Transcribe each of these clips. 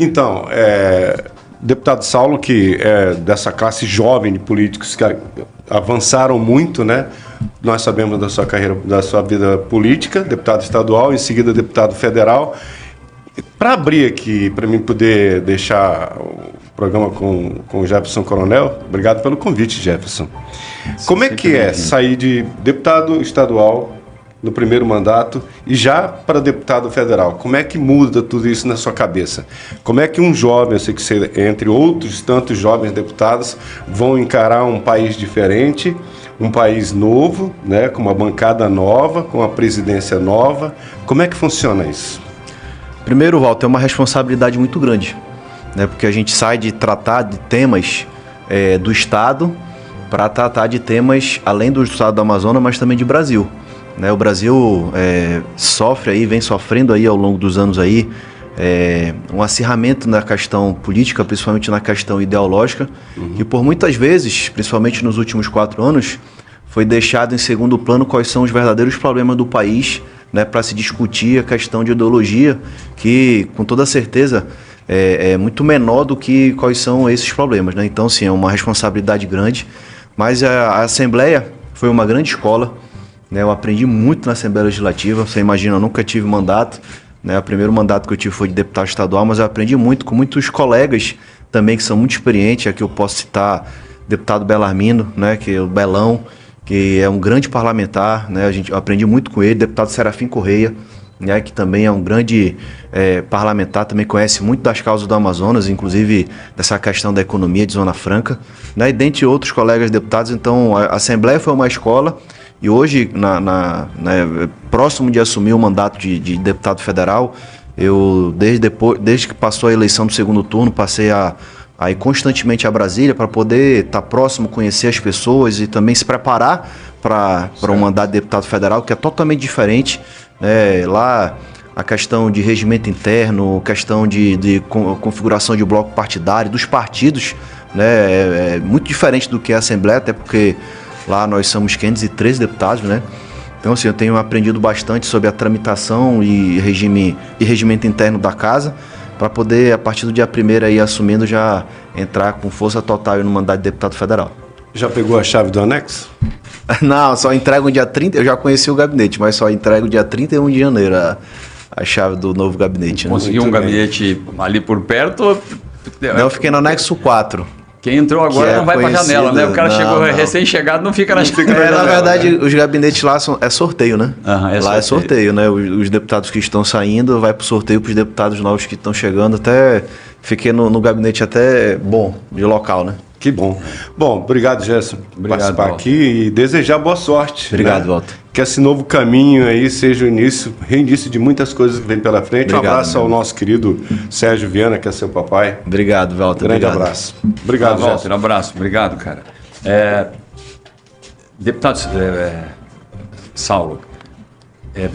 Então, deputado Saulo, que é dessa classe jovem de políticos que avançaram muito, né? Nós sabemos da sua carreira, da sua vida política, deputado estadual, em seguida deputado federal. Para abrir aqui, para mim poder deixar o programa com o Jefferson Coronel, obrigado pelo convite, Jefferson. Como é que é sair de deputado estadual no primeiro mandato e já para deputado federal? Como é que muda tudo isso na sua cabeça? Como é que um jovem, eu sei que você, entre outros tantos jovens deputados, vão encarar um país diferente, um país novo, né, com uma bancada nova, com uma presidência nova? Como é que funciona isso? Primeiro, Walter, é uma responsabilidade muito grande, né, porque a gente sai de tratar de temas do Estado para tratar de temas além do Estado do Amazonas, mas também de Brasil. O Brasil sofre aí, vem sofrendo aí ao longo dos anos aí um acirramento na questão política, principalmente na questão ideológica, que por muitas vezes, principalmente nos últimos 4 anos, foi deixado em segundo plano quais são os verdadeiros problemas do país, né, para se discutir a questão de ideologia, que com toda certeza é muito menor do que quais são esses problemas, né? Então, sim, é uma responsabilidade grande, mas a Assembleia foi uma grande escola. Eu aprendi muito na Assembleia Legislativa. Você imagina, eu nunca tive mandato, né? O primeiro mandato que eu tive foi de deputado estadual, mas eu aprendi muito com muitos colegas também que são muito experientes. Aqui eu posso citar o deputado Belarmino, né? Que é o Belão, que é um grande parlamentar, né? Eu aprendi muito com ele. Deputado Serafim Correia, né? Que também é um grande parlamentar, também conhece muito das causas do Amazonas, inclusive dessa questão da economia de Zona Franca, né? E dentre outros colegas deputados. Então, a Assembleia foi uma escola. E hoje, próximo de assumir o mandato de deputado federal, eu, desde que passou a eleição do segundo turno, passei a ir constantemente a Brasília para poder estar próximo, conhecer as pessoas e também se preparar para um mandato de deputado federal, que é totalmente diferente. Lá, a questão de regimento interno, questão de configuração de bloco partidário, dos partidos, né, é muito diferente do que é a Assembleia, até porque lá nós somos 513 deputados, né? Então, assim, eu tenho aprendido bastante sobre a tramitação e regimento interno da casa, para poder, a partir do dia 1º, aí, assumindo, já entrar com força total no mandato de deputado federal. Já pegou a chave do anexo? Não, só entrego no dia 30, eu já conheci o gabinete, mas só entrego dia 31 de janeiro a chave do novo gabinete. Né? Conseguiu um gabinete ali por perto? Não, eu fiquei no anexo 4. Quem entrou agora não vai para a janela, né? O cara chegou recém-chegado, não fica na janela. Na verdade, os gabinetes lá é sorteio, né? Lá é sorteio, né? Os deputados que estão saindo vai para o sorteio para os deputados novos que estão chegando. Até fiquei no gabinete até bom, de local, né? Que bom. Bom, obrigado, Gerson, por participar aqui e desejar boa sorte. Obrigado, né? Walter. Que esse novo caminho aí seja o reinício de muitas coisas que vem pela frente. Obrigado, um abraço ao nosso querido Sérgio Viana, que é seu papai. Obrigado, Walter. Grande abraço. Obrigado, Walter. Um abraço. Obrigado, cara. Deputado Saulo,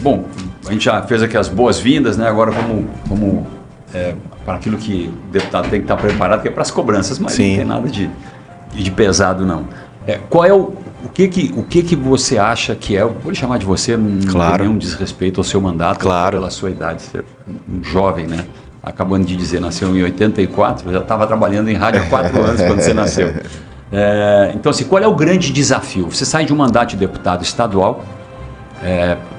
bom, a gente já fez aqui as boas-vindas, né? Agora vamos para aquilo que o deputado tem que estar preparado, que é para as cobranças, mas Sim. Não tem nada de pesado, não. Qual é o que você acha que é? Vou lhe chamar de você, não tem nenhum desrespeito ao seu mandato, pela sua idade, ser um jovem, né? Acabando de dizer, nasceu em 84, já estava trabalhando em rádio há 4 anos quando você nasceu. Então, assim, qual é o grande desafio? Você sai de um mandato de deputado estadual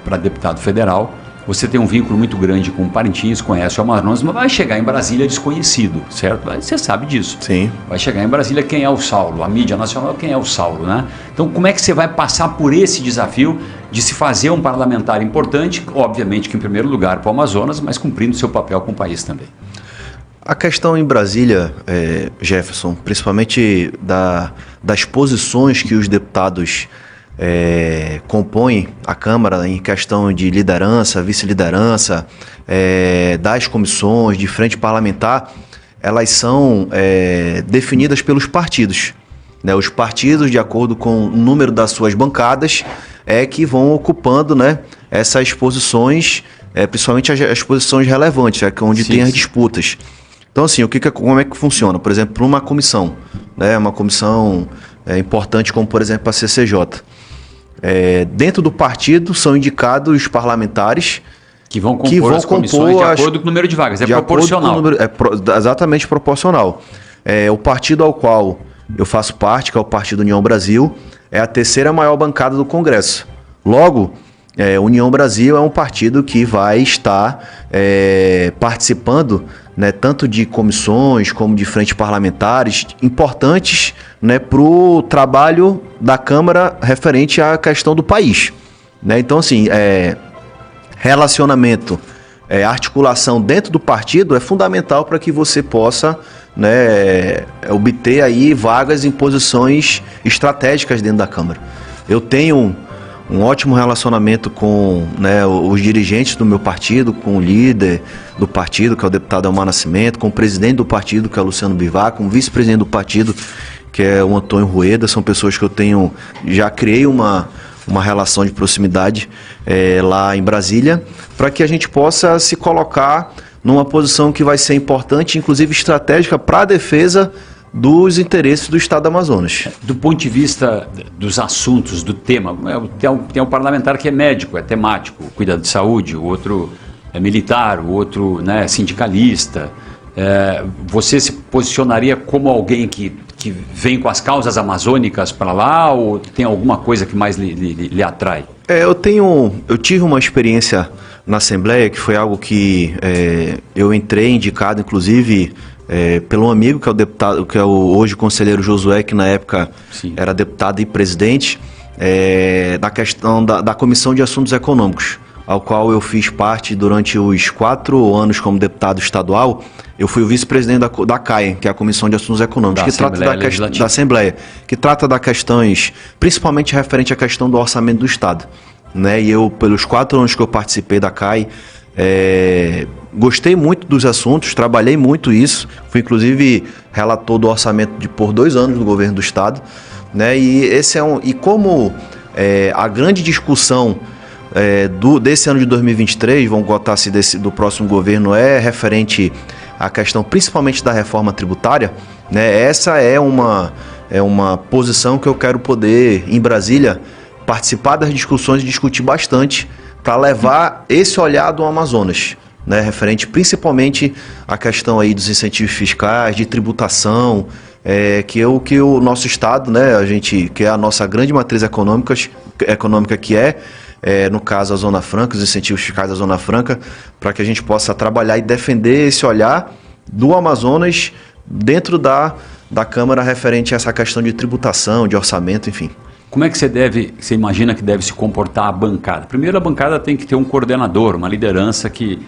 para deputado federal. Você tem um vínculo muito grande com Parintins, conhece o Amazonas, mas vai chegar em Brasília desconhecido, certo? Você sabe disso. Sim. Vai chegar em Brasília quem é o Saulo, a mídia nacional quem é o Saulo, né? Então, como é que você vai passar por esse desafio de se fazer um parlamentar importante, obviamente que em primeiro lugar para o Amazonas, mas cumprindo seu papel com o país também? A questão em Brasília, Jefferson, principalmente das posições que os deputados compõem a Câmara em questão de liderança, vice-liderança, das comissões, de frente parlamentar, elas são definidas pelos partidos. Né? Os partidos, de acordo com o número das suas bancadas, que vão ocupando, né, essas posições, principalmente as posições relevantes, onde tem as disputas. Então, assim, como é que funciona? Por exemplo, uma comissão, né, uma comissão importante como, por exemplo, a CCJ. Dentro do partido são indicados os parlamentares Que vão compor as comissões de acordo com o número de vagas. É proporcional. Exatamente proporcional. O partido ao qual eu faço parte, que é o Partido União Brasil, é a terceira maior bancada do Congresso. Logo, União Brasil é um partido que vai estar participando, né, tanto de comissões como de frentes parlamentares importantes, né, para o trabalho da Câmara referente à questão do país. Né? Então, assim, relacionamento, articulação dentro do partido é fundamental para que você possa, né, obter aí vagas em posições estratégicas dentro da Câmara. Eu tenho um ótimo relacionamento com, né, os dirigentes do meu partido, com o líder do partido, que é o deputado Elmar Nascimento, com o presidente do partido, que é o Luciano Bivar, com o vice-presidente do partido, que é o Antônio Rueda. São pessoas que eu já criei uma relação de proximidade lá em Brasília, para que a gente possa se colocar numa posição que vai ser importante, inclusive estratégica, para a defesa dos interesses do Estado do Amazonas. Do ponto de vista dos assuntos, do tema, tem um parlamentar que é médico, é temático, cuida de saúde, o outro é militar, o outro, né, sindicalista. Você se posicionaria como alguém que vem com as causas amazônicas para lá, ou tem alguma coisa que mais lhe atrai? Eu tive uma experiência na Assembleia, que foi algo que eu entrei indicado, inclusive, pelo amigo, que é o deputado, que é o hoje conselheiro Josué, que na época era deputado e presidente, da questão da Comissão de Assuntos Econômicos, ao qual eu fiz parte durante os 4 anos como deputado estadual. Eu fui o vice-presidente da CAE, que é a Comissão de Assuntos Econômicos, que trata da Assembleia, que trata das questões, principalmente referente à questão do orçamento do Estado. Né? E eu, pelos 4 anos que eu participei da CAE, gostei muito dos assuntos, trabalhei muito isso, fui inclusive relator do orçamento por 2 anos do governo do Estado. Né? E como a grande discussão desse ano de 2023, vamos botar assim, do próximo governo, é referente à questão principalmente da reforma tributária, né? Essa é uma posição que eu quero poder, em Brasília, participar das discussões e discutir bastante para levar esse olhar do Amazonas, né? Referente principalmente à questão aí dos incentivos fiscais, de tributação, que o nosso Estado, né, que é a nossa grande matriz econômica que no caso a Zona Franca, os incentivos fiscais da Zona Franca, para que a gente possa trabalhar e defender esse olhar do Amazonas dentro da Câmara referente a essa questão de tributação, de orçamento, enfim. Como é que você imagina que deve se comportar a bancada? Primeiro, a bancada tem que ter um coordenador, uma liderança que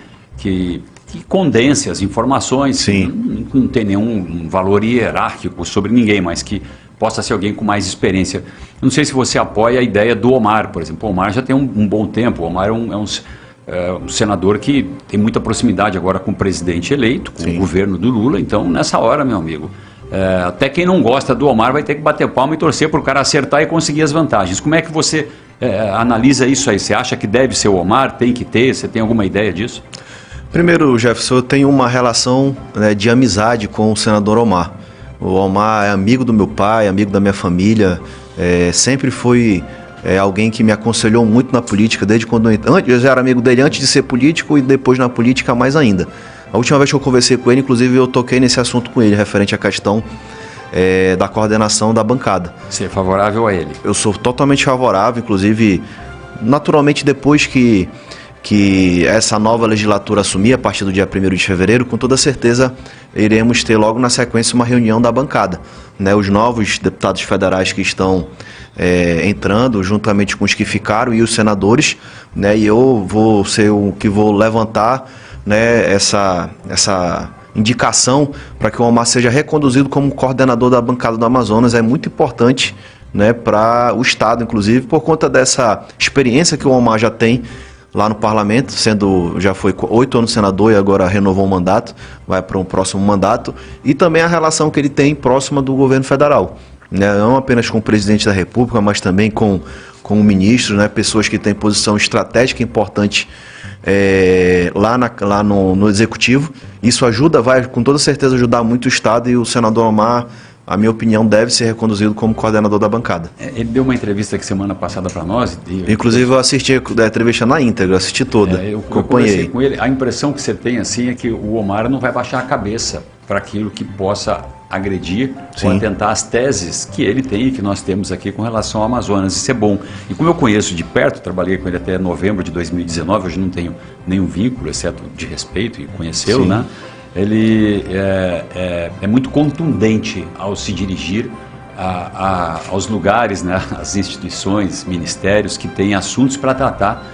condense as informações. Sim. Não tem nenhum valor hierárquico sobre ninguém, mas que possa ser alguém com mais experiência. Não sei se você apoia a ideia do Omar, por exemplo. O Omar já tem um bom tempo. O Omar é um senador que tem muita proximidade agora com o presidente eleito, com o governo do Lula. Então, nessa hora, meu amigo, até quem não gosta do Omar vai ter que bater palma e torcer para o cara acertar e conseguir as vantagens. Como é que você analisa isso aí? Você acha que deve ser o Omar? Tem que ter? Você tem alguma ideia disso? Primeiro, Jefferson, eu tenho uma relação, né, de amizade com o senador Omar. O Omar é amigo do meu pai, amigo da minha família, sempre foi alguém que me aconselhou muito na política, desde quando eu já era amigo dele antes de ser político e depois na política mais ainda. A última vez que eu conversei com ele, inclusive, eu toquei nesse assunto com ele, referente à questão da coordenação da bancada. Você é favorável a ele? Eu sou totalmente favorável, inclusive, naturalmente, depois que essa nova legislatura assumir, a partir do dia 1º de fevereiro, com toda certeza iremos ter logo na sequência uma reunião da bancada. Né? Os novos deputados federais que estão entrando, juntamente com os que ficaram e os senadores, né? E eu vou ser o que vou levantar, né, essa indicação para que o Omar seja reconduzido como coordenador da bancada do Amazonas. É muito importante, né, para o Estado, inclusive, por conta dessa experiência que o Omar já tem lá no parlamento, já foi 8 anos senador e agora renovou o mandato, vai para um próximo mandato, e também a relação que ele tem próxima do governo federal, né? Não apenas com o presidente da República, mas também com o ministro, né? Pessoas que têm posição estratégica importante lá no executivo. Isso vai com toda certeza ajudar muito o Estado, e o senador Omar a minha opinião, deve ser reconduzido como coordenador da bancada. Ele deu uma entrevista aqui semana passada para nós. Inclusive eu assisti a entrevista na íntegra, assisti toda, eu acompanhei. Com ele. A impressão que você tem assim é que o Omar não vai baixar a cabeça para aquilo que possa agredir ou atentar às teses que ele tem e que nós temos aqui com relação ao Amazonas. Isso é bom. E como eu conheço de perto, trabalhei com ele até novembro de 2019, hoje não tenho nenhum vínculo, exceto de respeito e conhecê-lo, né? Ele é muito contundente ao se dirigir aos lugares, né, às instituições, ministérios que têm assuntos para tratar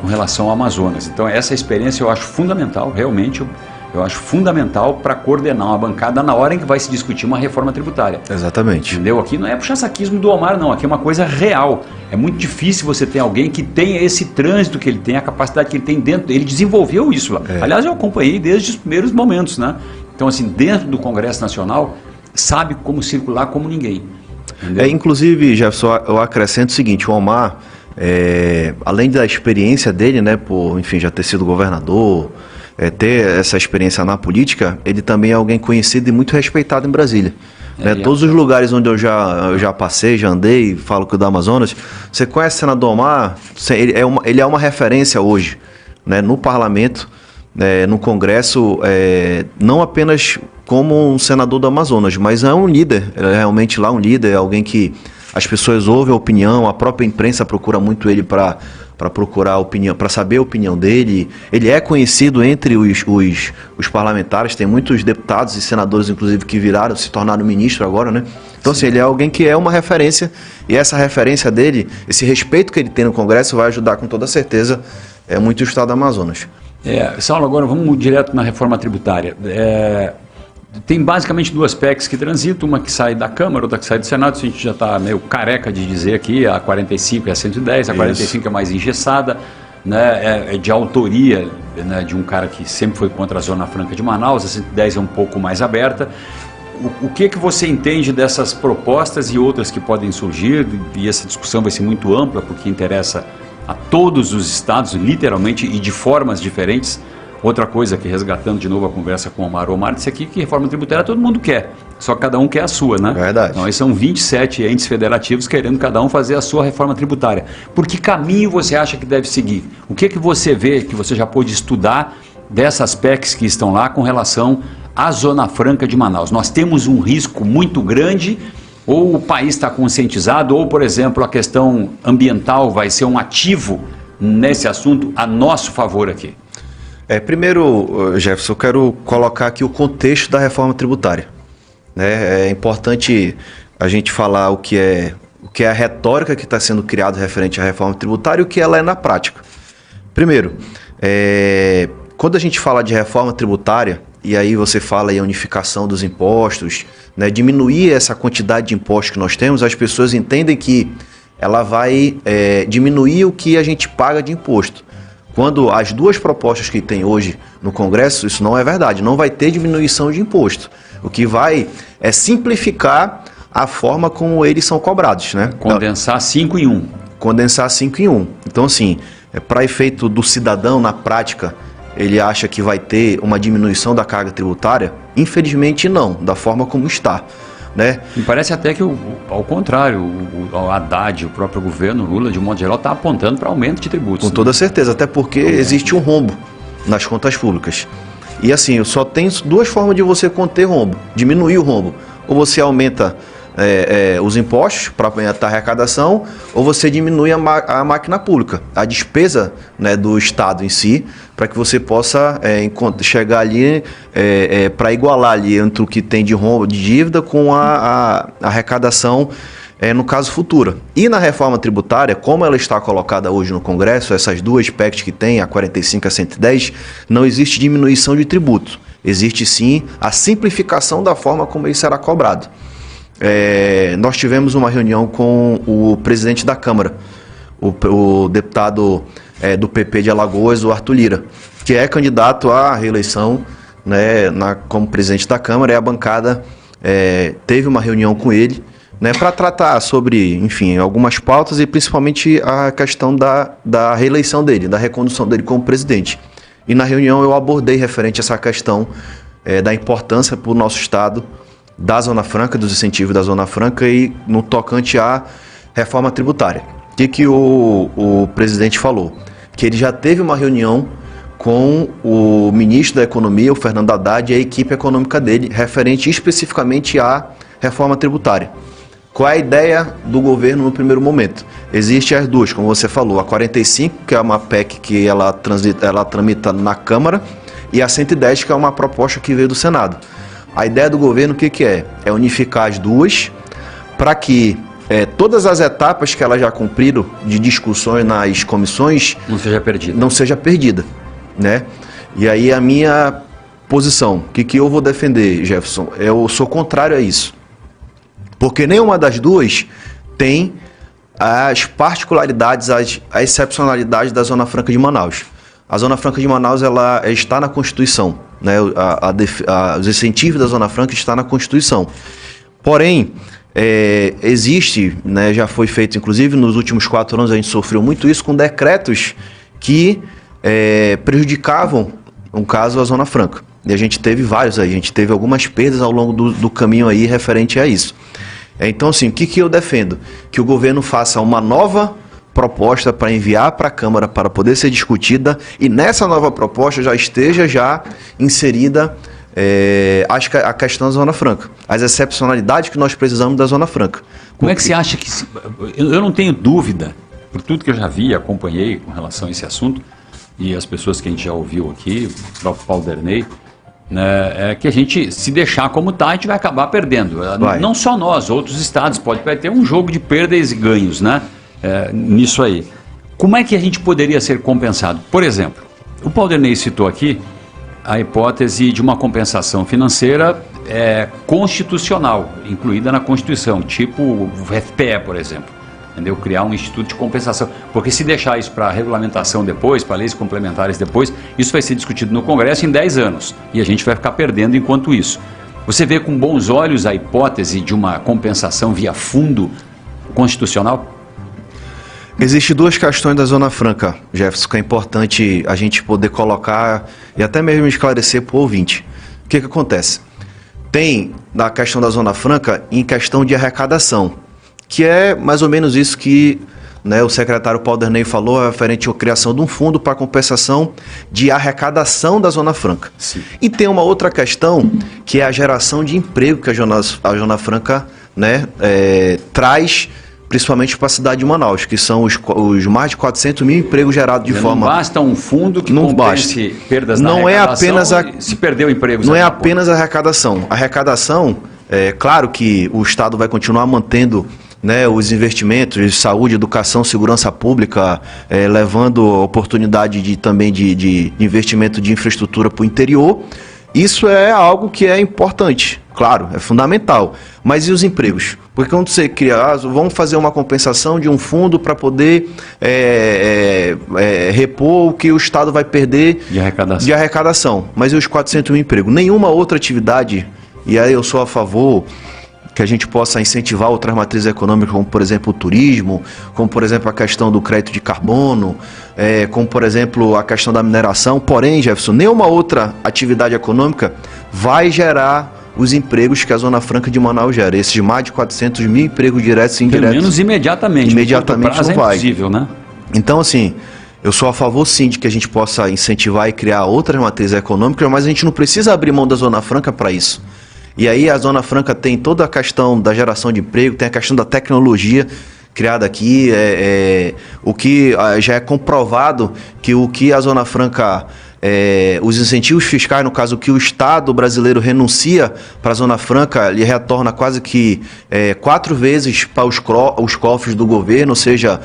com relação ao Amazonas. Então essa experiência eu acho fundamental, realmente eu acho fundamental para coordenar uma bancada na hora em que vai se discutir uma reforma tributária. Exatamente. Entendeu? Aqui não é puxa-saquismo do Omar, não. Aqui é uma coisa real. É muito difícil você ter alguém que tenha esse trânsito que ele tem, a capacidade que ele tem dentro. Ele desenvolveu isso lá. Aliás, eu acompanhei desde os primeiros momentos, né? Então, assim, dentro do Congresso Nacional, sabe como circular como ninguém. Inclusive, Jefferson, eu acrescento o seguinte, o Omar, além da experiência dele, né, por, enfim, já ter sido governador, ter essa experiência na política, ele também é alguém conhecido e muito respeitado em Brasília. Todos os lugares onde eu já passei, já andei, falo que o do Amazonas, você conhece o senador Omar, ele é uma referência hoje, né, no parlamento, no Congresso, não apenas como um senador do Amazonas, mas é um líder, é realmente lá um líder, é alguém que as pessoas ouvem a opinião, a própria imprensa procura muito ele para procurar a opinião, para saber a opinião dele. Ele é conhecido entre os parlamentares, tem muitos deputados e senadores, inclusive, que se tornaram ministro agora, né? Então, assim, ele é alguém que é uma referência, e essa referência dele, esse respeito que ele tem no Congresso, vai ajudar com toda certeza muito o estado do Amazonas. Saulo, agora vamos direto na reforma tributária. Tem basicamente duas PECs que transitam, uma que sai da Câmara, outra que sai do Senado. Isso a gente já está meio careca de dizer aqui, a 45 e a 110, a 45 é mais engessada, né, é de autoria, né, de um cara que sempre foi contra a Zona Franca de Manaus, a 110 é um pouco mais aberta. O que você entende dessas propostas e outras que podem surgir? E essa discussão vai ser muito ampla, porque interessa a todos os estados, literalmente, e de formas diferentes. Outra coisa que, resgatando de novo a conversa com o Omar disse aqui que reforma tributária todo mundo quer, só que cada um quer a sua, né? Verdade. Então, aí são 27 entes federativos querendo cada um fazer a sua reforma tributária. Por que caminho você acha que deve seguir? O que você vê, que você já pôde estudar dessas PECs que estão lá com relação à Zona Franca de Manaus? Nós temos um risco muito grande, ou o país está conscientizado, ou, por exemplo, a questão ambiental vai ser um ativo nesse assunto a nosso favor aqui? Primeiro, Jefferson, eu quero colocar aqui o contexto da reforma tributária. É importante a gente falar o que é a retórica que está sendo criada referente à reforma tributária e o que ela é na prática. Primeiro, quando a gente fala de reforma tributária, e aí você fala em unificação dos impostos, né, diminuir essa quantidade de impostos que nós temos, as pessoas entendem que ela vai diminuir o que a gente paga de imposto. Quando as duas propostas que tem hoje no Congresso, isso não é verdade, não vai ter diminuição de imposto. O que vai é simplificar a forma como eles são cobrados, né? Condensar 5 em 1. Condensar 5 em 1. Então, assim, para efeito do cidadão, na prática, ele acha que vai ter uma diminuição da carga tributária? Infelizmente não, da forma como está. Né? Me parece até que, ao contrário, o Haddad, o próprio governo, Lula, de um modo geral, está apontando para aumento de tributos. Com toda certeza, até porque existe um rombo nas contas públicas. E assim, só tem duas formas de você conter rombo, diminuir o rombo. Ou você aumenta os impostos para aumentar a arrecadação, ou você diminui a máquina pública, a despesa, né, do Estado em si, para que você possa chegar ali para igualar ali entre o que tem de rombo, de dívida, com a arrecadação, no caso futura. E na reforma tributária, como ela está colocada hoje no Congresso, essas duas PECs que tem, a 45 e a 110, não existe diminuição de tributo. Existe sim a simplificação da forma como ele será cobrado. Nós tivemos uma reunião com o presidente da Câmara, o deputado do PP de Alagoas, o Arthur Lira, que é candidato à reeleição, né, como presidente da Câmara, e a bancada teve uma reunião com ele, né, para tratar sobre, enfim, algumas pautas e principalmente a questão da reeleição dele, da recondução dele como presidente. E na reunião eu abordei referente a essa questão da importância para o nosso Estado da Zona Franca, dos incentivos da Zona Franca e no tocante à reforma tributária. O que o presidente falou? Que ele já teve uma reunião com o ministro da Economia, o Fernando Haddad, e a equipe econômica dele, referente especificamente à reforma tributária. Qual é a ideia do governo no primeiro momento? Existem as duas, como você falou, a 45, que é uma PEC que ela tramita na Câmara, e a 110, que é uma proposta que veio do Senado. A ideia do governo, o que é? É unificar as duas para que todas as etapas que elas já cumpriram de discussões nas comissões não seja perdida, né? E aí a minha posição, o que eu vou defender, Jefferson? Eu sou contrário a isso. Porque nenhuma das duas tem as particularidades, as excepcionalidades da Zona Franca de Manaus. A Zona Franca de Manaus ela está na Constituição, né? Os incentivos da Zona Franca estão na Constituição. Porém, existe, né, já foi feito, inclusive nos últimos 4 anos a gente sofreu muito isso com decretos que prejudicavam, no caso, a Zona Franca. E a gente teve vários aí, a gente teve algumas perdas ao longo do caminho aí referente a isso. Então, assim, o que eu defendo? Que o governo faça uma nova proposta para enviar para a Câmara para poder ser discutida e nessa nova proposta já esteja inserida a questão da Zona Franca, as excepcionalidades que nós precisamos da Zona Franca. Como é que você acha que... Eu não tenho dúvida, por tudo que eu já vi e acompanhei com relação a esse assunto, e as pessoas que a gente já ouviu aqui, o próprio Paulo Derney, né, que a gente, se deixar como está, a gente vai acabar perdendo. Não só nós, outros estados, vai ter um jogo de perdas e ganhos, né, nisso aí. Como é que a gente poderia ser compensado? Por exemplo, o Paulo Derney citou aqui a hipótese de uma compensação financeira constitucional, incluída na Constituição, tipo o FPE, por exemplo. Entendeu? Criar um instituto de compensação. Porque se deixar isso para regulamentação depois, para leis complementares depois, isso vai ser discutido no Congresso em 10 anos. E a gente vai ficar perdendo enquanto isso. Você vê com bons olhos a hipótese de uma compensação via fundo constitucional? Existem 2 questões da Zona Franca, Jefferson, que é importante a gente poder colocar e até mesmo esclarecer para o ouvinte. O que acontece? Tem na questão da Zona Franca em questão de arrecadação, que é mais ou menos isso que, né, o secretário Paulo Derney falou, referente à criação de um fundo para compensação de arrecadação da Zona Franca. Sim. E tem uma outra questão, que é a geração de emprego que a Zona Franca, né, traz, principalmente para a cidade de Manaus, que são os mais de 400 mil empregos gerados de forma... Não basta um fundo que compense perdas na arrecadação se perdeu empregos. Não é apenas a arrecadação. A arrecadação, claro que o Estado vai continuar mantendo, né, os investimentos de saúde, educação, segurança pública, levando oportunidade também de investimento de infraestrutura para o interior. Isso é algo que é importante, claro, é fundamental. Mas e os empregos? Porque quando você cria, vamos fazer uma compensação de um fundo para poder repor o que o Estado vai perder de arrecadação. Mas e os 400 mil empregos? Nenhuma outra atividade, e aí eu sou a favor que a gente possa incentivar outras matrizes econômicas, como por exemplo o turismo, como por exemplo a questão do crédito de carbono, como por exemplo a questão da mineração. Porém, Jefferson, nenhuma outra atividade econômica vai gerar os empregos que a Zona Franca de Manaus gera. Esses mais de 400 mil empregos diretos e indiretos. Pelo menos imediatamente. Imediatamente não vai. É impossível, né? Então, assim, eu sou a favor sim de que a gente possa incentivar e criar outras matrizes econômicas, mas a gente não precisa abrir mão da Zona Franca para isso. E aí a Zona Franca tem toda a questão da geração de emprego, tem a questão da tecnologia criada aqui, o que já é comprovado que o que a Zona Franca, os incentivos fiscais, no caso, que o Estado brasileiro renuncia para a Zona Franca, ele retorna quase que 4 vezes para os cofres do governo, ou seja,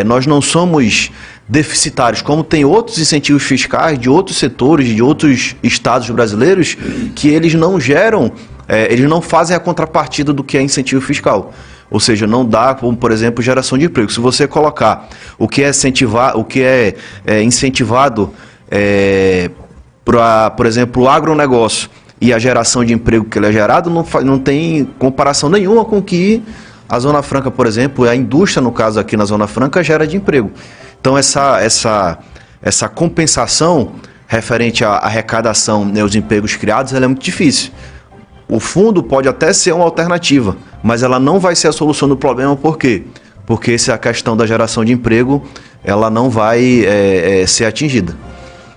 nós não somos deficitários, como tem outros incentivos fiscais de outros setores, de outros estados brasileiros, que eles não geram, eles não fazem a contrapartida do que é incentivo fiscal. Ou seja, não dá, como por exemplo, geração de emprego. Se você colocar o que é incentivado para, por exemplo, o agronegócio e a geração de emprego que ele é gerado, não tem comparação nenhuma com o que a Zona Franca, por exemplo, a indústria, no caso aqui na Zona Franca, gera de emprego. Então, essa compensação referente à arrecadação, né, os empregos criados, ela é muito difícil. O fundo pode até ser uma alternativa, mas ela não vai ser a solução do problema. Por quê? Porque essa é a questão da geração de emprego, ela não vai ser atingida.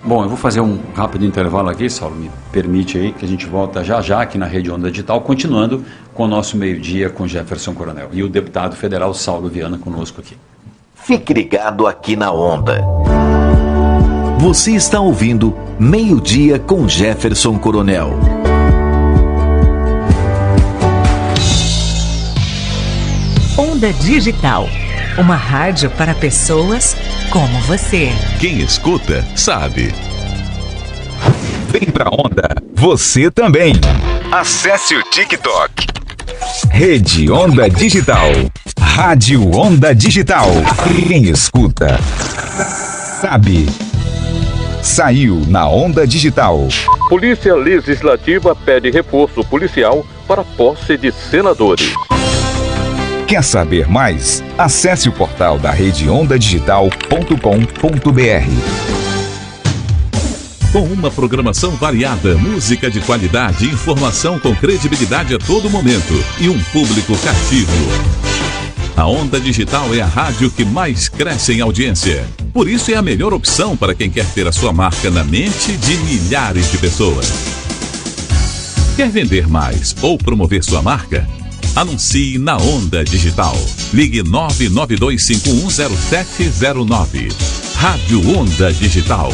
Bom, eu vou fazer um rápido intervalo aqui, Saulo, me permite aí que a gente volta já aqui na Rede Onda Digital, continuando com o nosso meio-dia com Jefferson Coronel e o deputado federal Saulo Viana conosco aqui. Fique ligado aqui na Onda. Você está ouvindo Meio-Dia com Jefferson Coronel. Onda Digital, uma rádio para pessoas como você. Quem escuta, sabe. Vem pra Onda, você também. Acesse o TikTok. Rede Onda Digital. Rádio Onda Digital. Quem escuta, sabe. Saiu na Onda Digital. Polícia Legislativa pede reforço policial para posse de senadores. Quer saber mais? Acesse o portal da redeondadigital.com.br. Com uma programação variada, música de qualidade, informação com credibilidade a todo momento e um público cativo. A Onda Digital é a rádio que mais cresce em audiência. Por isso é a melhor opção para quem quer ter a sua marca na mente de milhares de pessoas. Quer vender mais ou promover sua marca? Anuncie na Onda Digital. Ligue 992510709. Rádio Onda Digital.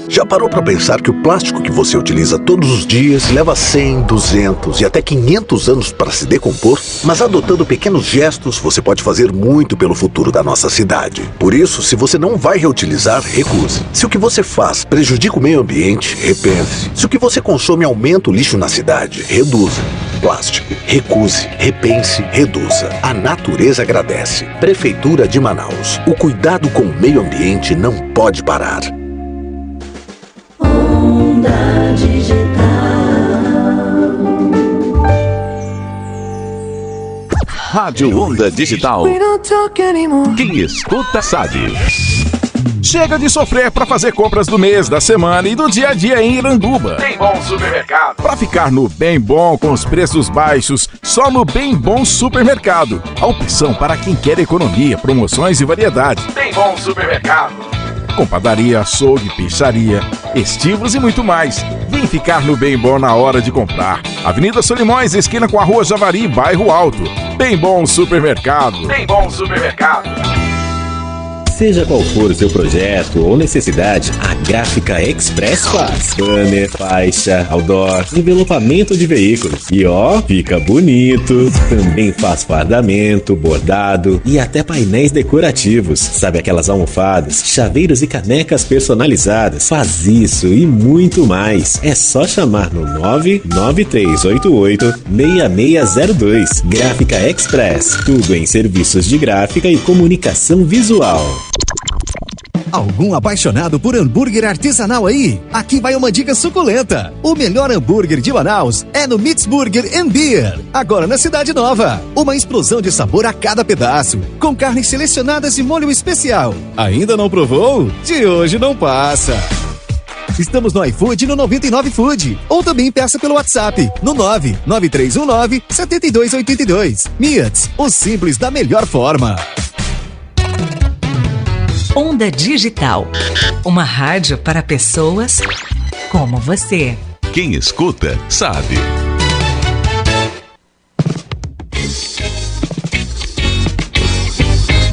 Já parou para pensar que o plástico que você utiliza todos os dias leva 100, 200 e até 500 anos para se decompor? Mas adotando pequenos gestos, você pode fazer muito pelo futuro da nossa cidade. Por isso, se você não vai reutilizar, recuse. Se o que você faz prejudica o meio ambiente, repense. Se o que você consome aumenta o lixo na cidade, reduza. Plástico, recuse, repense, reduza. A natureza agradece. Prefeitura de Manaus. O cuidado com o meio ambiente não pode parar. Onda Digital. Rádio Onda Digital. Quem escuta sabe. Chega de sofrer para fazer compras do mês, da semana e do dia a dia em Iranduba. Bem Bom Supermercado. Para ficar no Bem Bom com os preços baixos, só no Bem Bom Supermercado. A opção para quem quer economia, promoções e variedade. Bem Bom Supermercado. Com padaria, açougue, peixaria, estivos e muito mais. Vem ficar no Bem Bom na hora de comprar. Avenida Solimões, esquina com a Rua Javari, bairro Alto. Bem Bom Supermercado. Bem Bom Supermercado. Seja qual for o seu projeto ou necessidade, a Gráfica Express faz. Banner, faixa, outdoor, envelopamento de veículos. E fica bonito. Também faz fardamento, bordado e até painéis decorativos. Sabe aquelas almofadas, chaveiros e canecas personalizadas? Faz isso e muito mais. É só chamar no 99388-6602. Gráfica Express. Tudo em serviços de gráfica e comunicação visual. Algum apaixonado por hambúrguer artesanal aí? Aqui vai uma dica suculenta. O melhor hambúrguer de Manaus é no Mix Burger & Beer. Agora na Cidade Nova. Uma explosão de sabor a cada pedaço, com carnes selecionadas e molho especial. Ainda não provou? De hoje não passa. Estamos no iFood e no 99 Food. Ou também peça pelo WhatsApp no 99319-7282. Miats, o simples da melhor forma. Onda Digital, uma rádio para pessoas como você. Quem escuta, sabe.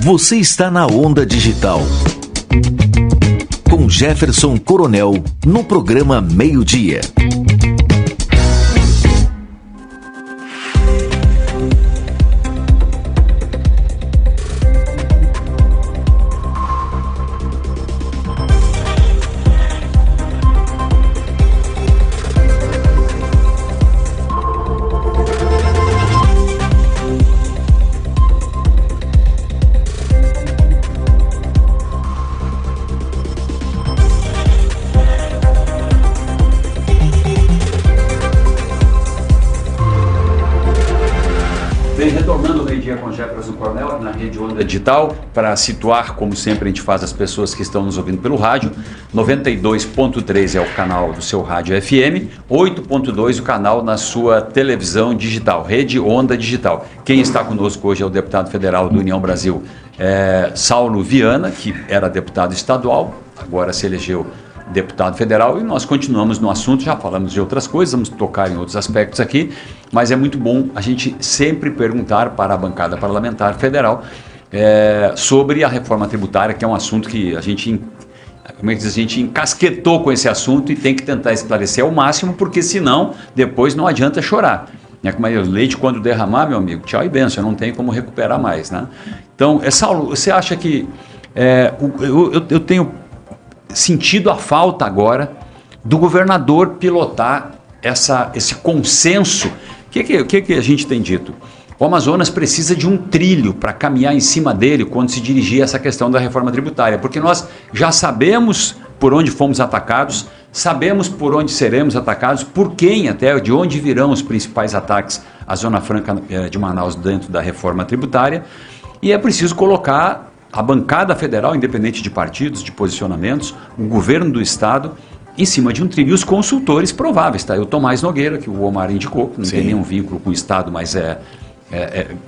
Você está na Onda Digital. Com Jefferson Coronel, no programa Meio-Dia. Dia com Jefferson Coronel, na Rede Onda Digital, para situar, como sempre a gente faz, as pessoas que estão nos ouvindo pelo rádio. 92.3 é o canal do seu rádio FM, 8.2 o canal na sua televisão digital, Rede Onda Digital. Quem está conosco hoje é o deputado federal do União Brasil, Saulo Viana, que era deputado estadual, agora se elegeu deputado federal, e nós continuamos no assunto, já falamos de outras coisas, vamos tocar em outros aspectos aqui, mas é muito bom a gente sempre perguntar para a bancada parlamentar federal sobre a reforma tributária, que é um assunto que a gente, como é que diz, a gente encasquetou com esse assunto e tem que tentar esclarecer ao máximo, porque senão depois não adianta chorar. Como é, o leite quando derramar, meu amigo, tchau e benção, não tem como recuperar mais, né? Então, Saulo, você acha que eu tenho sentido a falta agora do governador pilotar esse consenso? O que a gente tem dito? O Amazonas precisa de um trilho para caminhar em cima dele quando se dirigir a essa questão da reforma tributária, porque nós já sabemos por onde fomos atacados, sabemos por onde seremos atacados, por quem até, de onde virão os principais ataques à Zona Franca de Manaus dentro da reforma tributária, e é preciso colocar a bancada federal, independente de partidos, de posicionamentos, o governo do estado, em cima de um trilho, e os consultores prováveis, tá? O Tomás Nogueira, que o Omar indicou, que não tem nenhum vínculo com o estado, mas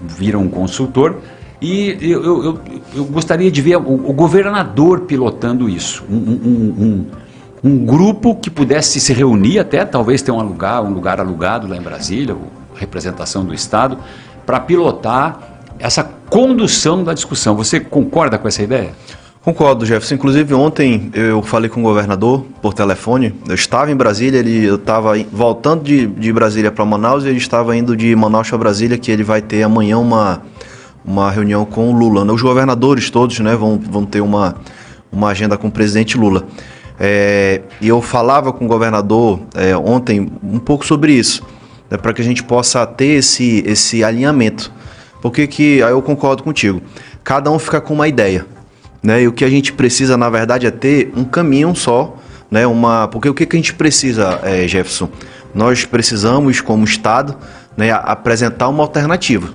vira um consultor, e eu gostaria de ver o governador pilotando isso, um grupo que pudesse se reunir até, talvez ter um lugar alugado lá em Brasília, representação do estado, para pilotar essa condução da discussão. Você concorda com essa ideia? Concordo, Jefferson. Inclusive, ontem eu falei com o governador por telefone. Eu estava em Brasília, eu estava voltando de Brasília para Manaus, e ele estava indo de Manaus para Brasília, que ele vai ter amanhã uma reunião com o Lula. Os governadores todos, né, vão ter uma agenda com o presidente Lula. E eu falava com o governador ontem um pouco sobre isso, né, para que a gente possa ter esse alinhamento. Porque aí eu concordo contigo. Cada um fica com uma ideia, né? E o que a gente precisa, na verdade, é ter um caminho só, né? Porque o que a gente precisa, Jefferson? Nós precisamos, como Estado, né, apresentar uma alternativa.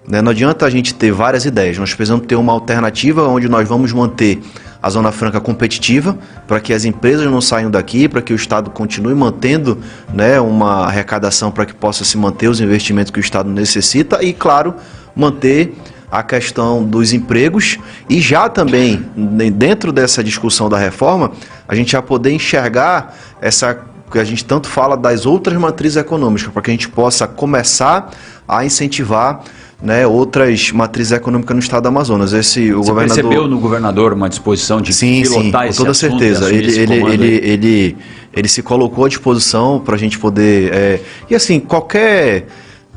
Né? Não adianta a gente ter várias ideias. Nós precisamos ter uma alternativa onde nós vamos manter a Zona Franca competitiva, para que as empresas não saiam daqui, para que o Estado continue mantendo, né, uma arrecadação para que possa se manter os investimentos que o Estado necessita e, claro, manter a questão dos empregos e já também, dentro dessa discussão da reforma, a gente já poder enxergar essa que a gente tanto fala das outras matrizes econômicas, para que a gente possa começar a incentivar, né, outras matrizes econômicas no estado do Amazonas. Você percebeu no governador uma disposição de pilotar esse assunto? Sim, com toda certeza. Ele se colocou à disposição para a gente poder... E assim,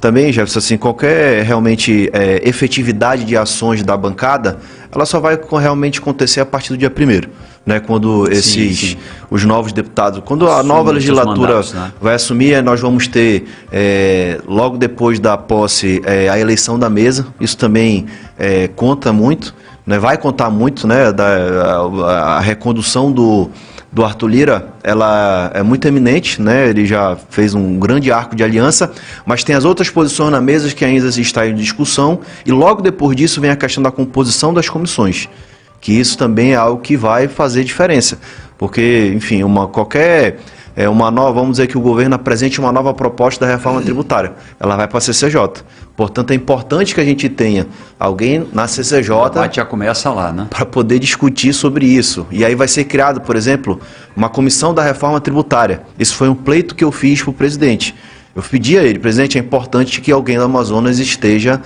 também, Jefferson, assim, qualquer realmente efetividade de ações da bancada, ela só vai realmente acontecer a partir do dia 1º. Né, quando os novos deputados, quando a nova legislatura mandatos, né, vai assumir, nós vamos ter, logo depois da posse, a eleição da mesa. Isso também conta muito, né, vai contar muito, né, a recondução do Arthur Lira, ela é muito eminente, né, ele já fez um grande arco de aliança, mas tem as outras posições na mesa que ainda estão em discussão, e logo depois disso vem a questão da composição das comissões, que isso também é algo que vai fazer diferença, porque, enfim, vamos dizer que o governo apresente uma nova proposta da reforma tributária, ela vai para a CCJ, portanto é importante que a gente tenha alguém na CCJ, o debate já começa lá, né, para poder discutir sobre isso, e aí vai ser criado, por exemplo, uma comissão da reforma tributária. Isso foi um pleito que eu fiz para o presidente, eu pedi a ele: presidente, é importante que alguém do Amazonas esteja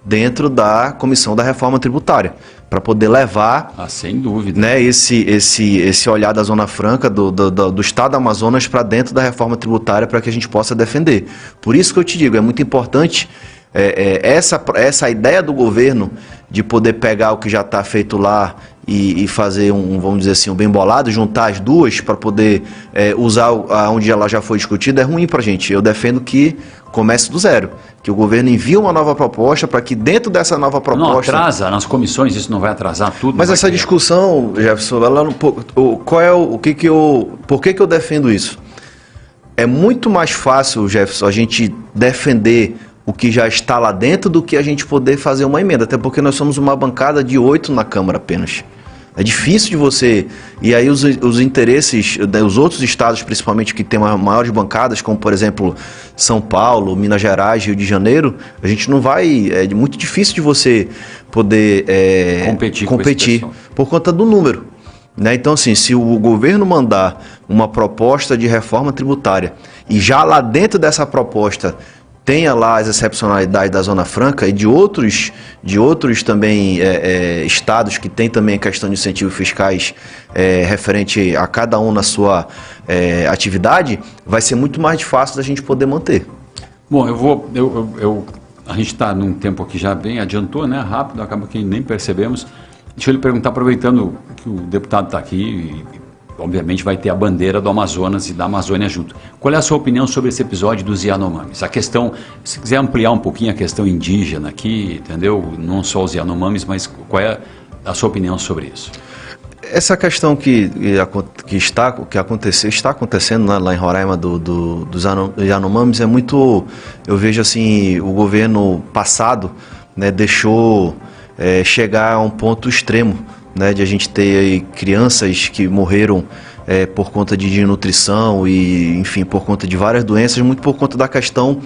dentro da comissão da reforma tributária, para poder levar, sem dúvida, né, esse olhar da Zona Franca, do estado do Amazonas para dentro da reforma tributária, para que a gente possa defender. Por isso que eu te digo, é muito importante essa ideia do governo de poder pegar o que já está feito lá e fazer vamos dizer assim, um bem bolado, juntar as duas para poder usar onde ela já foi discutida, é ruim para a gente. Eu defendo que comece do zero, que o governo envie uma nova proposta para que dentro dessa nova proposta... Não atrasa nas comissões, isso não vai atrasar tudo? Mas essa discussão, Jefferson, por que eu defendo isso? É muito mais fácil, Jefferson, a gente defender o que já está lá dentro do que a gente poder fazer uma emenda, até porque nós somos uma bancada de 8 na Câmara apenas. É difícil de você... E aí os interesses dos outros estados, principalmente que tem maiores bancadas, como por exemplo São Paulo, Minas Gerais, Rio de Janeiro, a gente não vai... É muito difícil de você poder competir por conta do número. Né? Então, assim, se o governo mandar uma proposta de reforma tributária e já lá dentro dessa proposta tenha lá as excepcionalidades da Zona Franca e de outros também estados que tem também a questão de incentivos fiscais referente a cada um na sua atividade, vai ser muito mais fácil da gente poder manter. Bom, a gente está num tempo aqui já bem adiantou, né? Rápido, acaba que nem percebemos. Deixa eu lhe perguntar, aproveitando que o deputado está aqui, e obviamente vai ter a bandeira do Amazonas e da Amazônia junto. Qual é a sua opinião sobre esse episódio dos Yanomamis? A questão, se quiser ampliar um pouquinho a questão indígena aqui, entendeu? Não só os Yanomamis, mas qual é a sua opinião sobre isso? Essa questão que está acontecendo lá em Roraima dos Yanomamis é muito, eu vejo assim, o governo passado, né, deixou chegar a um ponto extremo, né, de a gente ter aí crianças que morreram por conta de desnutrição e, enfim, por conta de várias doenças, muito por conta da questão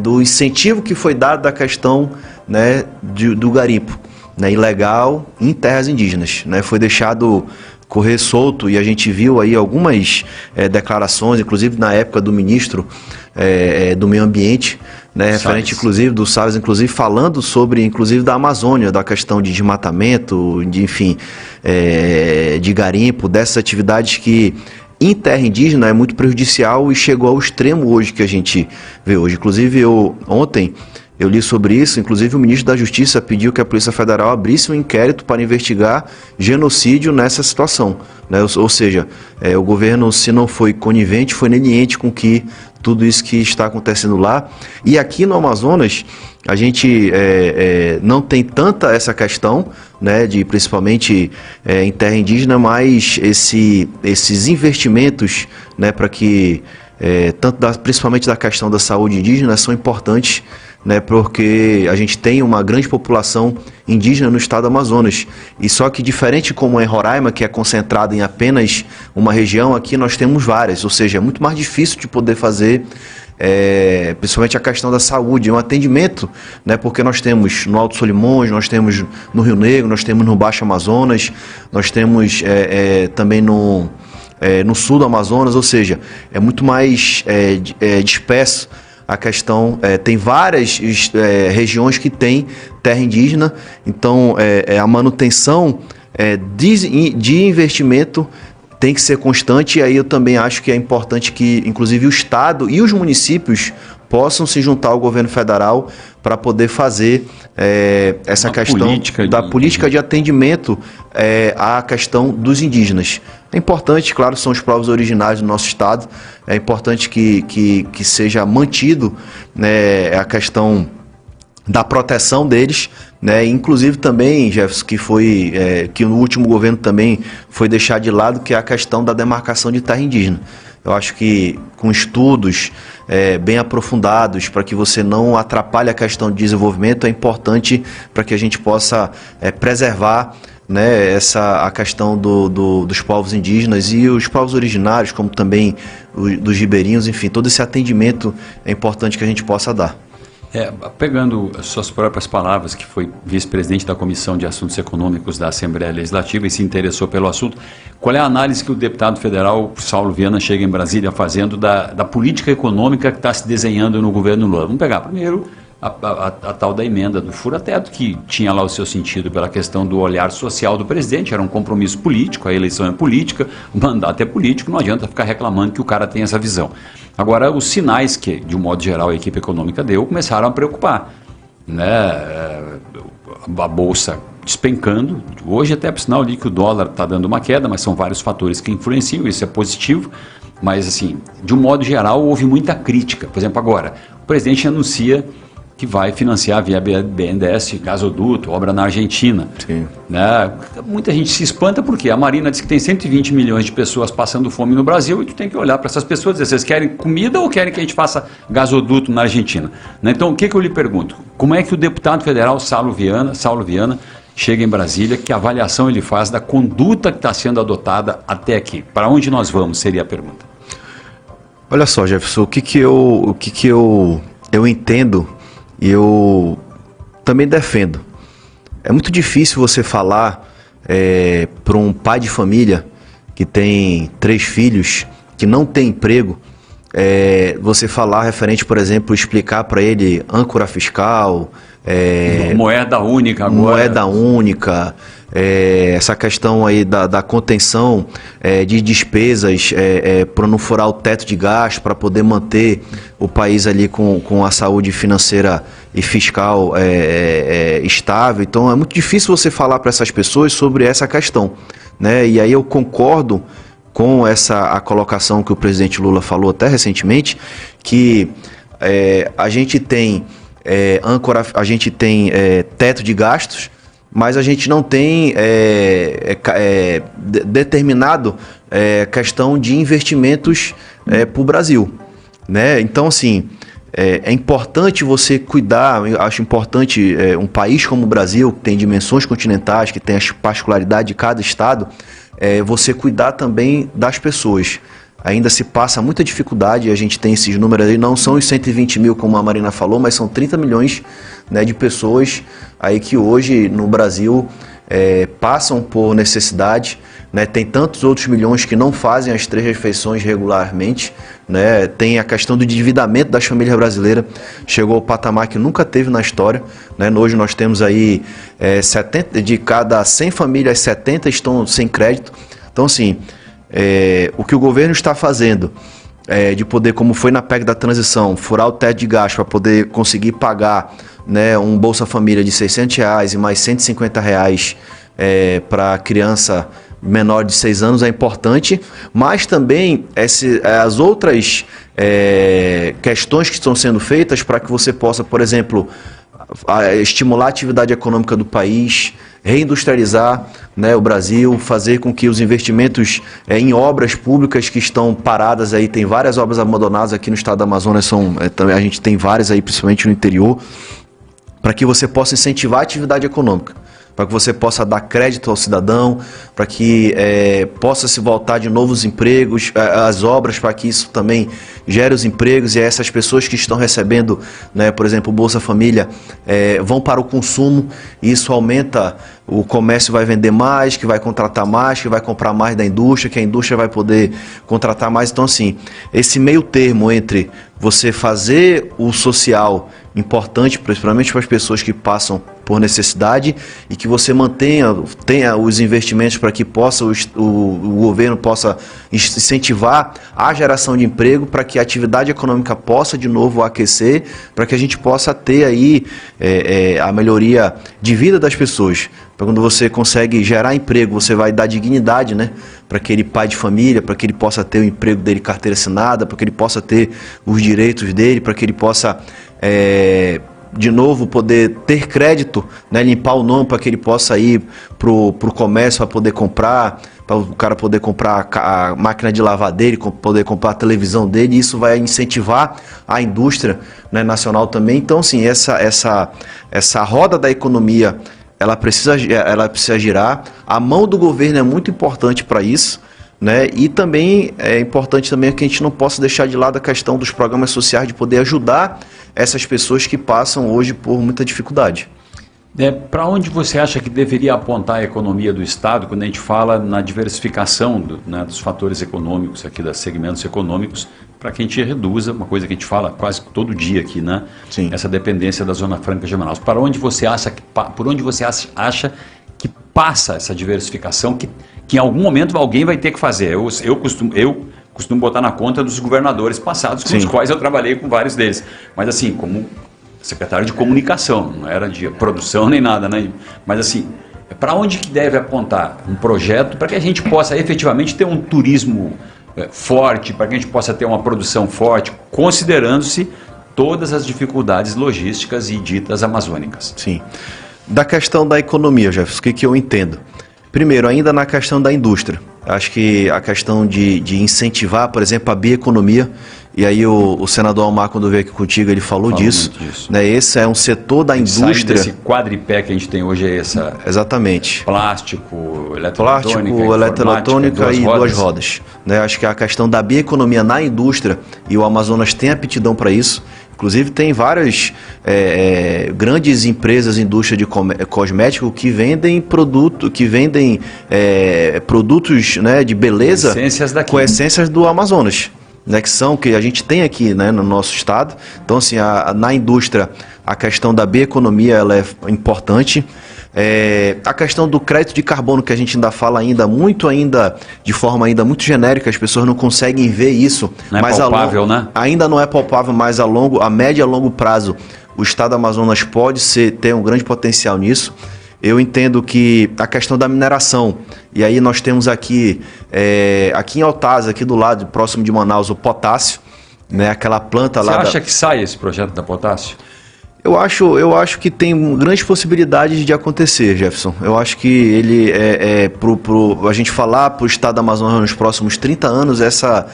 do incentivo que foi dado da questão, né, do garimpo, né, ilegal em terras indígenas, né, foi deixado correr solto e a gente viu aí algumas declarações, inclusive na época do ministro do Meio Ambiente, né, referente inclusive do Salles, inclusive falando sobre, inclusive da Amazônia, da questão de desmatamento, de, enfim, de garimpo, dessas atividades que em terra indígena é muito prejudicial e chegou ao extremo hoje que a gente vê hoje. Inclusive ontem eu li sobre isso, inclusive o ministro da Justiça pediu que a Polícia Federal abrisse um inquérito para investigar genocídio nessa situação, né? Ou seja, o governo, se não foi conivente, foi leniente com que tudo isso que está acontecendo lá. E aqui no Amazonas, a gente não tem tanta essa questão, né, de principalmente em terra indígena, mas esses investimentos, né, para que, principalmente da questão da saúde indígena, são importantes, né, porque a gente tem uma grande população indígena no estado do Amazonas. E só que diferente como é Roraima, que é concentrado em apenas uma região, aqui nós temos várias, ou seja, é muito mais difícil de poder fazer, principalmente a questão da saúde, um atendimento, né, porque nós temos no Alto Solimões, nós temos no Rio Negro, nós temos no Baixo Amazonas, nós temos também no sul do Amazonas, ou seja, é muito mais disperso. A questão, tem várias regiões que têm terra indígena, então a manutenção de investimento tem que ser constante, e aí eu também acho que é importante que, inclusive, o Estado e os municípios possam se juntar ao governo federal para poder fazer essa questão da política de atendimento à questão dos indígenas. É importante, claro, são os povos originários do nosso estado, é importante que seja mantido, né, a questão da proteção deles, né, inclusive também, Jefferson, que no último governo também foi deixado de lado, que é a questão da demarcação de terra indígena. Eu acho que com estudos bem aprofundados, para que você não atrapalhe a questão de desenvolvimento, é importante para que a gente possa preservar, né, a questão dos povos indígenas e os povos originários, como também dos ribeirinhos, enfim, todo esse atendimento é importante que a gente possa dar. Pegando as suas próprias palavras, que foi vice-presidente da Comissão de Assuntos Econômicos da Assembleia Legislativa e se interessou pelo assunto, qual é a análise que o deputado federal Saulo Viana chega em Brasília fazendo da política econômica que está se desenhando no governo Lula? Vamos pegar primeiro a tal da emenda do fura-teto, que tinha lá o seu sentido pela questão do olhar social do presidente, era um compromisso político, a eleição é política, o mandato é político, não adianta ficar reclamando que o cara tem essa visão. Agora, os sinais que, de um modo geral, a equipe econômica deu, começaram a preocupar, né? A Bolsa despencando, hoje até por sinal ali que o dólar está dando uma queda, mas são vários fatores que influenciam, isso é positivo, mas assim, de um modo geral, houve muita crítica. Por exemplo, agora, o presidente anuncia que vai financiar via BNDES gasoduto, obra na Argentina. Sim. Né? Muita gente se espanta porque a Marina diz que tem 120 milhões de pessoas passando fome no Brasil e tu tem que olhar para essas pessoas e dizer, vocês querem comida ou querem que a gente faça gasoduto na Argentina? Né? Então, o que eu lhe pergunto? Como é que o deputado federal Saulo Viana chega em Brasília, que avaliação ele faz da conduta que está sendo adotada até aqui? Para onde nós vamos, seria a pergunta. Olha só, Jefferson, o que eu entendo e eu também defendo. É muito difícil você falar para um pai de família que tem 3 filhos, que não tem emprego, você falar referente, por exemplo, explicar para ele âncora fiscal, moeda única agora. Moeda única, essa questão aí da contenção de despesas para não furar o teto de gasto, para poder manter o país ali com a saúde financeira e fiscal estável. Então é muito difícil você falar para essas pessoas sobre essa questão, né? E aí eu concordo com a colocação que o presidente Lula falou até recentemente, que a gente tem a gente tem teto de gastos, mas a gente não tem determinado questão de investimentos para o Brasil, né? Então, assim, é importante você cuidar, eu acho importante um país como o Brasil, que tem dimensões continentais, que tem as particularidades de cada estado, você cuidar também das pessoas. Ainda se passa muita dificuldade, a gente tem esses números aí, não são os 120 mil como a Marina falou, mas são 30 milhões, né, de pessoas aí que hoje no Brasil passam por necessidade, né? Tem tantos outros milhões que não fazem as 3 refeições regularmente, né? Tem a questão do endividamento das famílias brasileiras, chegou ao patamar que nunca teve na história, né? Hoje nós temos aí 70, de cada 100 famílias, 70 estão sem crédito. Então, assim, o que o governo está fazendo de poder, como foi na PEC da transição, furar o teto de gasto para poder conseguir pagar, né, um Bolsa Família de R$600 e mais R$150 para criança menor de 6 anos é importante, mas também as outras questões que estão sendo feitas para que você possa, por exemplo, estimular a atividade econômica do país, reindustrializar, né, o Brasil, fazer com que os investimentos em obras públicas que estão paradas aí, tem várias obras abandonadas aqui no estado do Amazonas, a gente tem várias aí, principalmente no interior, para que você possa incentivar a atividade econômica, para que você possa dar crédito ao cidadão, para que possa se voltar de novos empregos, as obras, para que isso também gere os empregos e essas pessoas que estão recebendo, né, por exemplo, o Bolsa Família, vão para o consumo e isso aumenta, o comércio vai vender mais, que vai contratar mais, que vai comprar mais da indústria, que a indústria vai poder contratar mais. Então, assim, esse meio termo entre você fazer o social importante, principalmente para as pessoas que passam por necessidade, e que você tenha os investimentos para que o governo possa incentivar a geração de emprego, para que a atividade econômica possa de novo aquecer, para que a gente possa ter aí a melhoria de vida das pessoas. Quando você consegue gerar emprego, você vai dar dignidade, né, para aquele pai de família, para que ele possa ter o emprego dele, carteira assinada, para que ele possa ter os direitos dele, para que ele possa, de novo, poder ter crédito, né, limpar o nome para que ele possa ir pro comércio para poder comprar, para o cara poder comprar a máquina de lavar dele, poder comprar a televisão dele. Isso vai incentivar a indústria, né, nacional também. Então, assim, essa roda da economia, ela precisa girar. A mão do governo é muito importante para isso, né? E também é importante também que a gente não possa deixar de lado a questão dos programas sociais, de poder ajudar essas pessoas que passam hoje por muita dificuldade. Para onde você acha que deveria apontar a economia do Estado quando a gente fala na diversificação dos fatores econômicos, aqui dos segmentos econômicos, para que a gente reduza, uma coisa que a gente fala quase todo dia aqui, né? Sim. Essa dependência da Zona Franca de Manaus. Por onde você acha que passa essa diversificação, que em algum momento alguém vai ter que fazer? Eu costumo botar na conta dos governadores passados, com os quais eu trabalhei com vários deles. Mas assim, como secretário de comunicação, não era de produção nem nada, né? Mas assim, para onde que deve apontar um projeto para que a gente possa efetivamente ter um turismo forte, para que a gente possa ter uma produção forte, considerando-se todas as dificuldades logísticas e ditas amazônicas. Sim. Da questão da economia, Jefferson, o que eu entendo? Primeiro, ainda na questão da indústria. Acho que a questão de incentivar, por exemplo, a bioeconomia, e aí o senador Almar, quando veio aqui contigo, ele falou disso. Né? Esse é um setor da indústria. Esse quadripé que a gente tem hoje é essa. Exatamente. Plástico, eletroeletrônica e duas rodas. Né? Acho que a questão da bioeconomia na indústria, e o Amazonas tem aptidão para isso. Inclusive tem várias grandes empresas, indústria de cosmético que vendem produtos, né, de beleza com essências do Amazonas, né, que a gente tem aqui, né, no nosso estado. Então, assim, na indústria, a questão da bioeconomia ela é importante. A questão do crédito de carbono, que a gente ainda fala de forma ainda muito genérica, as pessoas não conseguem ver isso. Não é palpável, né? Ainda não é palpável, mas a médio e a longo prazo, o estado do Amazonas pode ter um grande potencial nisso. Eu entendo que a questão da mineração, e aí nós temos aqui em Altaz, aqui do lado, próximo de Manaus, o potássio, né, aquela planta lá. Você acha que sai esse projeto da potássio? Eu acho que tem grandes possibilidades de acontecer, Jefferson. Eu acho que ele a gente falar para o estado do Amazonas nos próximos 30 anos, essa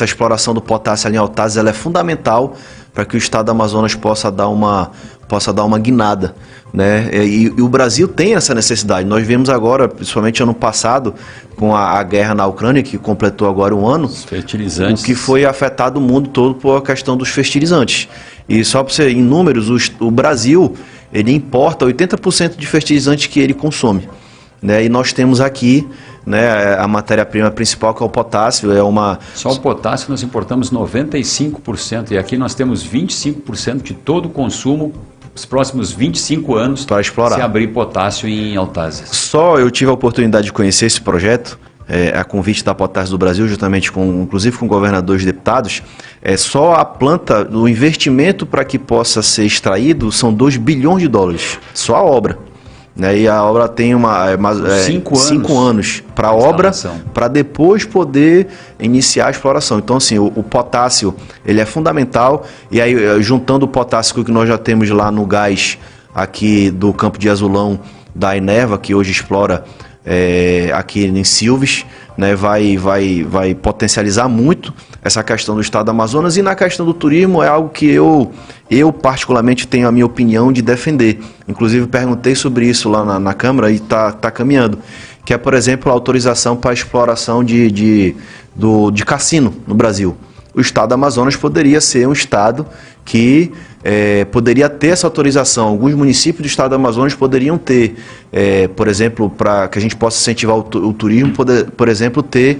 exploração do potássio ali em Altaz, ela é fundamental para que o estado do Amazonas possa dar uma guinada, né? E o Brasil tem essa necessidade. Nós vimos agora, principalmente ano passado, com a guerra na Ucrânia, que completou agora um ano, os fertilizantes, o que foi afetado o mundo todo por a questão dos fertilizantes. E só para você, em números, o Brasil, ele importa 80% de fertilizante que ele consome, né? E nós temos aqui, né, a matéria-prima principal, que é o potássio. Só o potássio nós importamos 95%, e aqui nós temos 25% de todo o consumo os próximos 25 anos para explorar. Se abrir potássio em Altazes. Só eu tive a oportunidade de conhecer esse projeto, a convite da Potássio do Brasil, justamente inclusive com governadores e deputados. Só a planta, o investimento para que possa ser extraído são 2 bilhões de dólares, só a obra. Né? E a obra tem 5 anos para a obra, para depois poder iniciar a exploração. Então, assim, o potássio ele é fundamental. E aí, juntando o potássio que nós já temos lá no gás aqui do Campo de Azulão da Eneva, que hoje explora aqui em Silves, né, vai potencializar muito essa questão do estado do Amazonas. E na questão do turismo é algo que eu particularmente tenho a minha opinião de defender. Inclusive perguntei sobre isso lá na Câmara e está caminhando, que é, por exemplo, a autorização para a exploração de cassino no Brasil. O estado do Amazonas poderia ser um estado que poderia ter essa autorização. Alguns municípios do estado do Amazonas poderiam ter, por exemplo, para que a gente possa incentivar o turismo, por exemplo, ter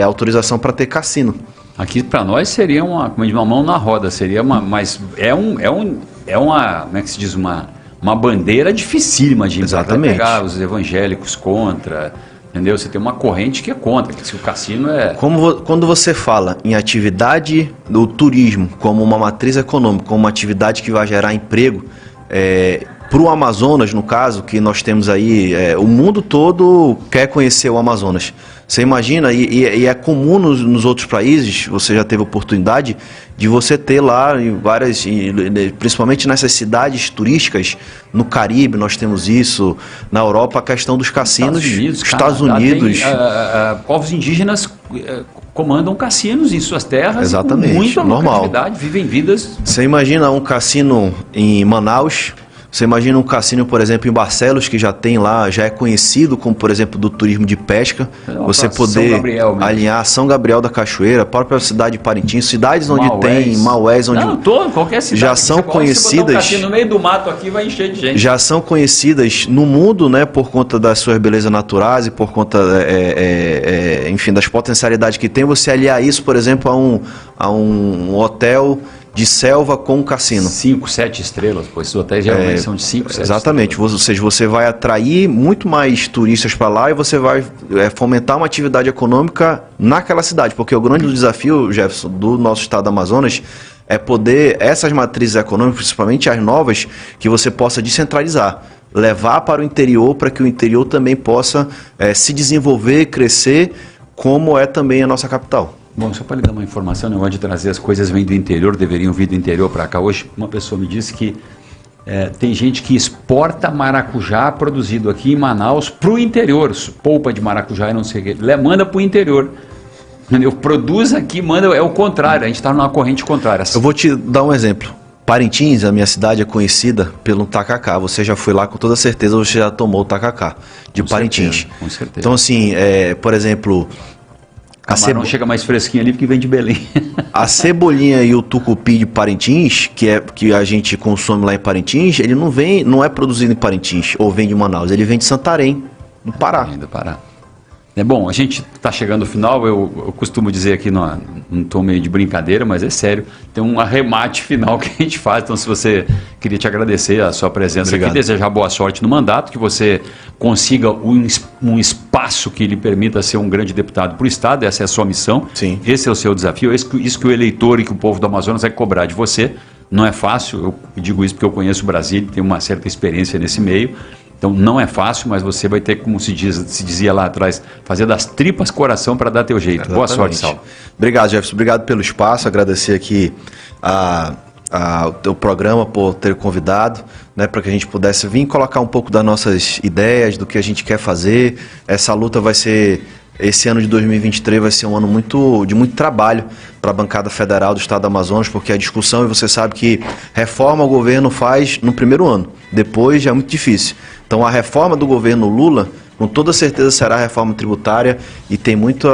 autorização para ter cassino. Aqui para nós seria uma mão na roda, seria mas é uma, como é que se diz, uma bandeira dificílima de pegar os evangélicos contra. Entendeu? Você tem uma corrente que é contra, que se o cassino é... Quando você fala em atividade do turismo como uma matriz econômica, como uma atividade que vai gerar emprego, para o Amazonas, no caso, que nós temos aí, o mundo todo quer conhecer o Amazonas. Você imagina, e é comum nos outros países, você já teve oportunidade de você ter lá em várias, principalmente nessas cidades turísticas, no Caribe nós temos isso, na Europa a questão dos cassinos, Estados Unidos. Povos indígenas comandam cassinos em suas terras. Exatamente, com muita normal. lucratividade, vivem vidas... Você imagina um cassino em Manaus... Você imagina um cassino, por exemplo, em Barcelos, que já tem lá, já é conhecido como, por exemplo, do turismo de pesca. Você poder alinhar São Gabriel da Cachoeira, a própria cidade de Parintins, cidades onde tem Maués, onde qualquer cidade já são conhecidas. Um cassino no meio do mato aqui vai encher de gente. Já são conhecidas no mundo, né, por conta das suas belezas naturais e por conta, enfim, das potencialidades que tem. Você aliar isso, por exemplo, a um hotel de selva com um cassino. 5, 7 estrelas, pois esses hotéis geralmente são de 5, 7 exatamente, estrelas. Ou seja, você vai atrair muito mais turistas para lá e você vai fomentar uma atividade econômica naquela cidade, porque o grande desafio, Jefferson, do nosso estado do Amazonas é poder, essas matrizes econômicas, principalmente as novas, que você possa descentralizar, levar para o interior, para que o interior também possa se desenvolver, crescer, como é também a nossa capital. Bom, só para lhe dar uma informação, o negócio de trazer as coisas vêm do interior, deveriam vir do interior para cá. Hoje, uma pessoa me disse que tem gente que exporta maracujá produzido aqui em Manaus para o interior, polpa de maracujá e não sei o que, manda para o interior. Entendeu? Produz aqui, manda, é o contrário, a gente está numa corrente contrária. Eu vou te dar um exemplo. Parintins, a minha cidade, é conhecida pelo tacacá. Você já foi lá, com toda certeza você já tomou o tacacá de Parintins. Com certeza. Então, assim, por exemplo... Camarão chega mais fresquinho ali porque vem de Belém. A cebolinha e o tucupi de Parintins, que a gente consome lá em Parintins, ele não é produzido em Parintins ou vem de Manaus, ele vem de Santarém, no Pará. Vem do Pará. Bom, a gente está chegando ao final, eu costumo dizer aqui, num tom meio de brincadeira, mas é sério, tem um arremate final que a gente faz, então se você queria te agradecer a sua presença aqui, desejar boa sorte no mandato, que você consiga um espaço que lhe permita ser um grande deputado para o Estado, essa é a sua missão, Sim. Esse é o seu desafio, isso que o eleitor e que o povo do Amazonas vai cobrar de você, não é fácil, eu digo isso porque eu conheço o Brasil, tenho uma certa experiência nesse meio. Então não é fácil, mas você vai ter, como se dizia lá atrás, fazer das tripas coração para dar teu jeito. Exatamente. Boa sorte, Saulo. Obrigado, Jefferson. Obrigado pelo espaço. Agradecer aqui o teu programa por ter convidado, né, para que a gente pudesse vir colocar um pouco das nossas ideias, do que a gente quer fazer. Essa luta vai ser... Esse ano de 2023 vai ser um ano de muito trabalho para a bancada federal do Estado do Amazonas, porque a discussão, e você sabe que reforma o governo faz no primeiro ano, depois já é muito difícil. Então a reforma do governo Lula, com toda certeza será a reforma tributária e tem muito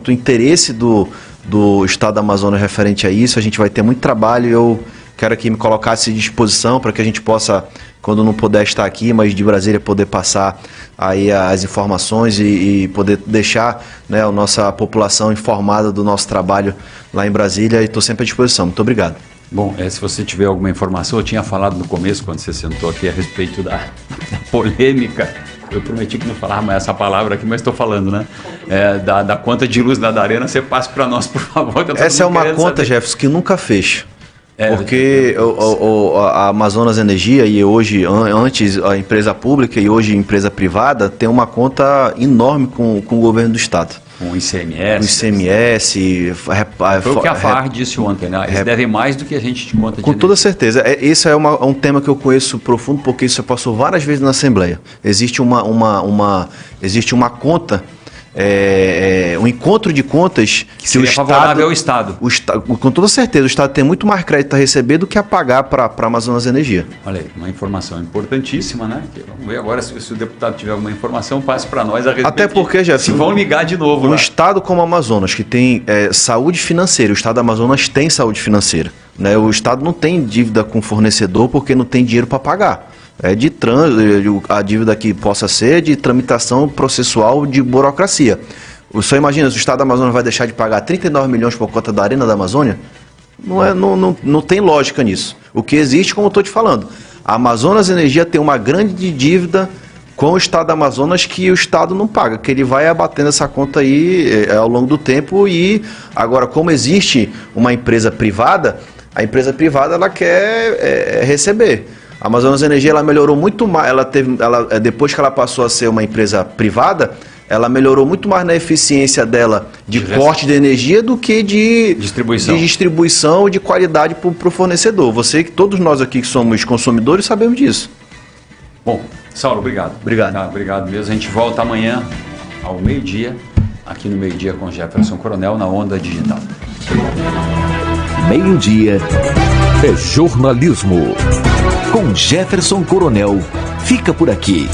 interesse do Estado do Amazonas referente a isso. A gente vai ter muito trabalho e eu quero aqui me colocar à disposição para que a gente possa, quando não puder estar aqui, mas de Brasília poder passar aí as informações e poder deixar, né, a nossa população informada do nosso trabalho lá em Brasília, e estou sempre à disposição. Muito obrigado. Bom, se você tiver alguma informação, eu tinha falado no começo, quando você sentou aqui, a respeito da polêmica. Eu prometi que não falava mais essa palavra aqui, mas estou falando, né? Da conta de luz da Arena, você passa para nós, por favor. Essa é uma conta, Jefferson, que nunca fecha. Porque a Amazonas Energia, e hoje, antes a empresa pública e hoje a empresa privada, tem uma conta enorme com o governo do Estado. Com o ICMS. Com o ICMS. Foi o que a FAR disse ontem, né? Eles devem mais do que a gente de conta de Com toda certeza. Esse é um tema que eu conheço profundo, porque isso passou várias vezes na Assembleia. Existe uma conta... um encontro de contas que seria favorável ao Estado. Com toda certeza, o Estado tem muito mais crédito a receber do que a pagar para a Amazonas Energia. Olha aí, uma informação importantíssima, né? Vamos ver agora se o deputado tiver alguma informação, passe para nós a respeito. Até porque, Jefferson, se vão ligar de novo. Um Estado como o Amazonas, que tem saúde financeira, o Estado do Amazonas tem saúde financeira, né? O Estado não tem dívida com o fornecedor porque não tem dinheiro para pagar. A dívida que possa ser de tramitação processual de burocracia. Você imagina, se o Estado do Amazonas vai deixar de pagar 39 milhões por conta da Arena da Amazônia? Não tem lógica nisso. O que existe, como eu estou te falando, a Amazonas Energia tem uma grande dívida com o Estado do Amazonas que o Estado não paga, que ele vai abatendo essa conta aí ao longo do tempo. E agora, como existe uma empresa privada, a empresa privada ela quer receber. A Amazonas Energia ela melhorou muito mais, depois que ela passou a ser uma empresa privada, ela melhorou muito mais na eficiência dela de corte de energia do que de distribuição de qualidade para o fornecedor. Todos nós aqui que somos consumidores sabemos disso. Bom, Saulo, obrigado. Obrigado. Obrigado mesmo. A gente volta amanhã ao meio-dia, aqui no Meio-Dia com Jefferson Coronel, na Onda Digital. Meio-Dia é jornalismo. Com Jefferson Coronel, fica por aqui.